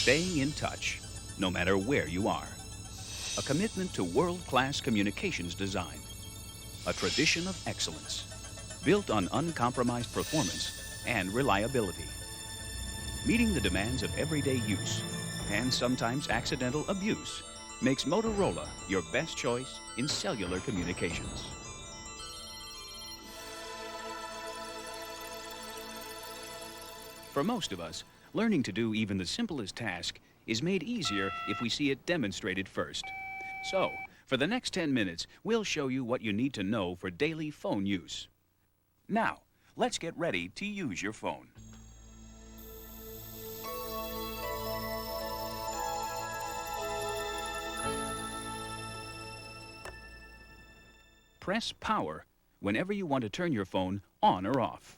Staying in touch, no matter where you are. A commitment to world-class communications design. A tradition of excellence, built on uncompromised performance and reliability. Meeting the demands of everyday use and sometimes accidental abuse makes Motorola your best choice in cellular communications. For most of us, learning to do even the simplest task is made easier if we see it demonstrated first. So, for the next 10 minutes, we'll show you what you need to know for daily phone use. Now, let's get ready to use your phone. Press power whenever you want to turn your phone on or off.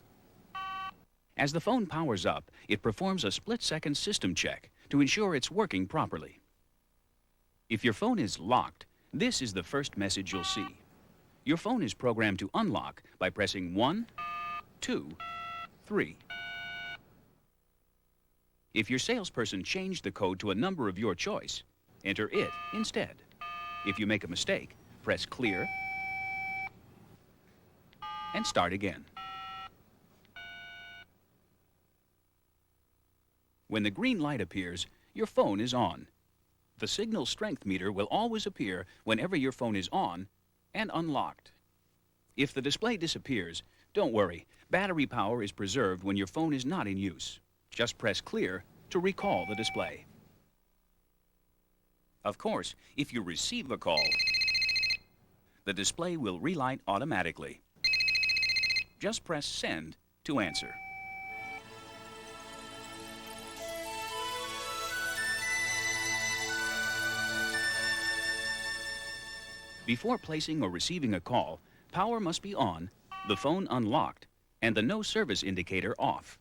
As the phone powers up, it performs a split-second system check to ensure it's working properly. If your phone is locked, this is the first message you'll see. Your phone is programmed to unlock by pressing 1, 2, 3. If your salesperson changed the code to a number of your choice, enter it instead. If you make a mistake, press clear and start again. When the green light appears, your phone is on. The signal strength meter will always appear whenever your phone is on and unlocked. If the display disappears, don't worry. Battery power is preserved when your phone is not in use. Just press clear to recall the display. Of course, if you receive a call, the display will relight automatically. Just press send to answer. Before placing or receiving a call, power must be on, the phone unlocked, and the no service indicator off.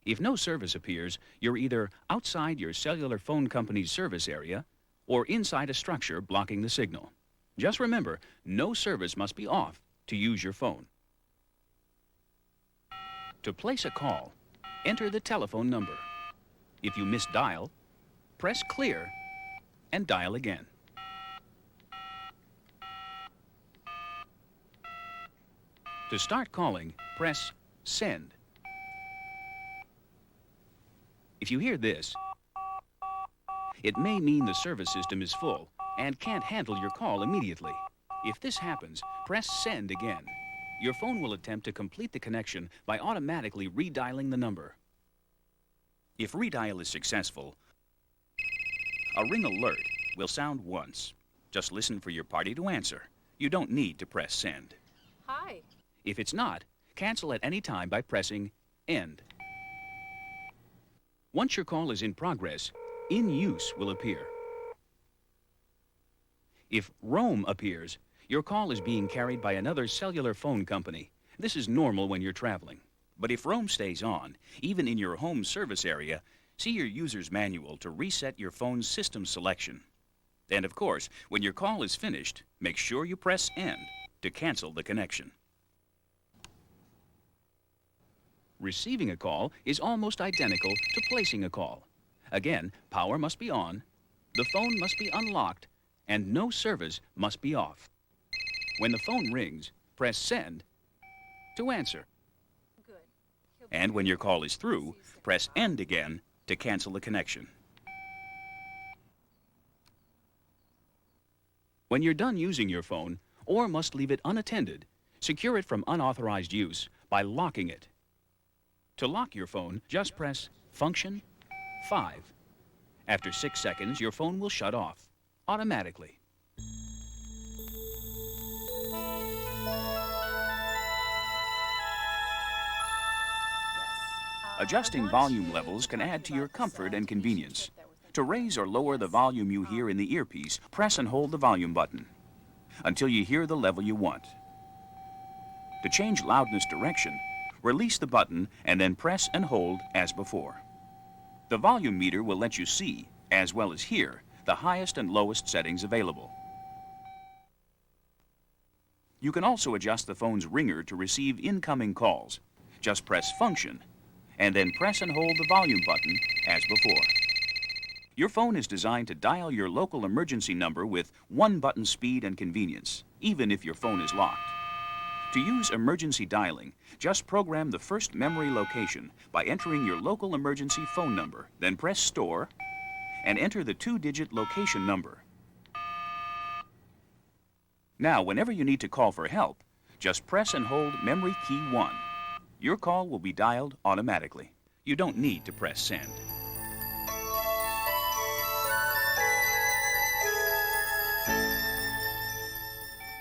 If no service appears, you're either outside your cellular phone company's service area or inside a structure blocking the signal. Just remember, no service must be off to use your phone. To place a call, enter the telephone number. If you misdial, press clear and dial again. To start calling, press send. If you hear this, it may mean the service system is full and can't handle your call immediately. If this happens, press send again. Your phone will attempt to complete the connection by automatically redialing the number. If redial is successful, a ring alert will sound once. Just listen for your party to answer. You don't need to press send. Hi. If it's not, cancel at any time by pressing end. Once your call is in progress, in use will appear. If roam appears, your call is being carried by another cellular phone company. This is normal when you're traveling. But if roam stays on, even in your home service area, see your user's manual to reset your phone's system selection. And of course, when your call is finished, make sure you press end to cancel the connection. Receiving a call is almost identical to placing a call. Again, power must be on, the phone must be unlocked, and no service must be off. When the phone rings, press send to answer. Good. And when your call is through, press end again to cancel the connection. When you're done using your phone, or must leave it unattended, secure it from unauthorized use by locking it. To lock your phone, just press Function 5. After 6 seconds, your phone will shut off automatically. Adjusting volume levels can add to your comfort and convenience. To raise or lower the volume you hear in the earpiece, press and hold the volume button until you hear the level you want. To change loudness direction, release the button and then press and hold as before. The volume meter will let you see, as well as hear, the highest and lowest settings available. You can also adjust the phone's ringer to receive incoming calls. Just press Function and then press and hold the volume button as before. Your phone is designed to dial your local emergency number with one-button speed and convenience, even if your phone is locked. To use emergency dialing, just program the first memory location by entering your local emergency phone number, then press Store and enter the 2-digit location number. Now, whenever you need to call for help, just press and hold memory key 1. Your call will be dialed automatically. You don't need to press send.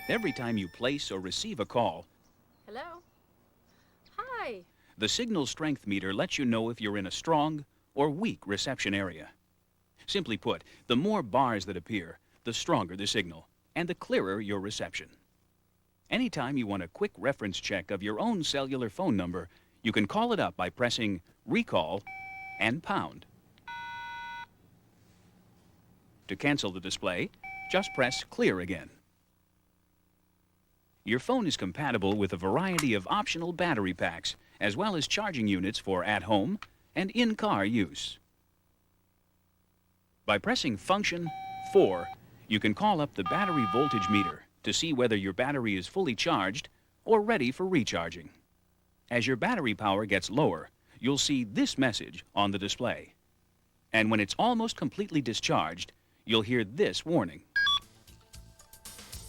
Every time you place or receive a call, Hello? Hi. the signal strength meter lets you know if you're in a strong or weak reception area. Simply put, the more bars that appear, the stronger the signal, and the clearer your reception. Anytime you want a quick reference check of your own cellular phone number, you can call it up by pressing Recall and pound. To cancel the display, just press Clear again. Your phone is compatible with a variety of optional battery packs, as well as charging units for at-home and in-car use. By pressing Function 4, you can call up the battery voltage meter to see whether your battery is fully charged or ready for recharging. As your battery power gets lower, you'll see this message on the display. And when it's almost completely discharged, you'll hear this warning.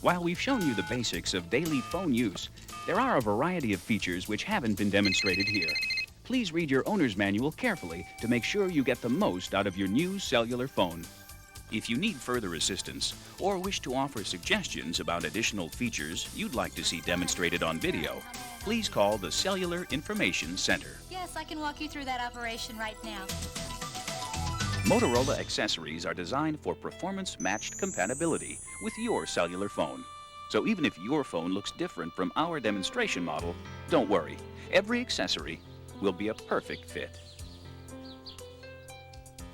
While we've shown you the basics of daily phone use, there are a variety of features which haven't been demonstrated here. Please read your owner's manual carefully to make sure you get the most out of your new cellular phone. If you need further assistance or wish to offer suggestions about additional features you'd like to see demonstrated on video, please call the Cellular Information Center. Yes, I can walk you through that operation right now. Motorola accessories are designed for performance-matched compatibility with your cellular phone. So even if your phone looks different from our demonstration model, don't worry. Every accessory will be a perfect fit.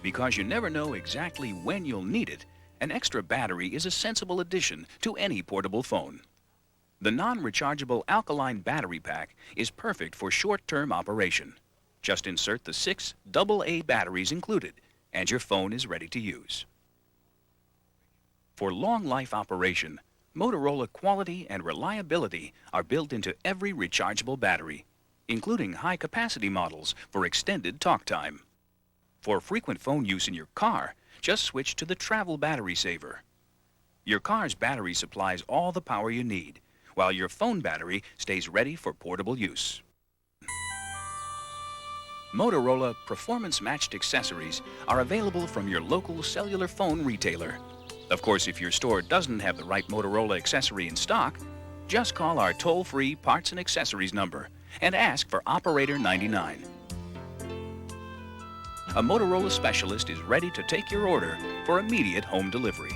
Because you never know exactly when you'll need it, an extra battery is a sensible addition to any portable phone. The non-rechargeable alkaline battery pack is perfect for short-term operation. Just insert the 6 AA batteries included, and your phone is ready to use. For long life operation, Motorola quality and reliability are built into every rechargeable battery, including high-capacity models for extended talk time. For frequent phone use in your car, just switch to the travel battery saver. Your car's battery supplies all the power you need, while your phone battery stays ready for portable use. Motorola performance-matched accessories are available from your local cellular phone retailer. Of course, if your store doesn't have the right Motorola accessory in stock, just call our toll-free parts and accessories number and ask for Operator 99. A Motorola specialist is ready to take your order for immediate home delivery.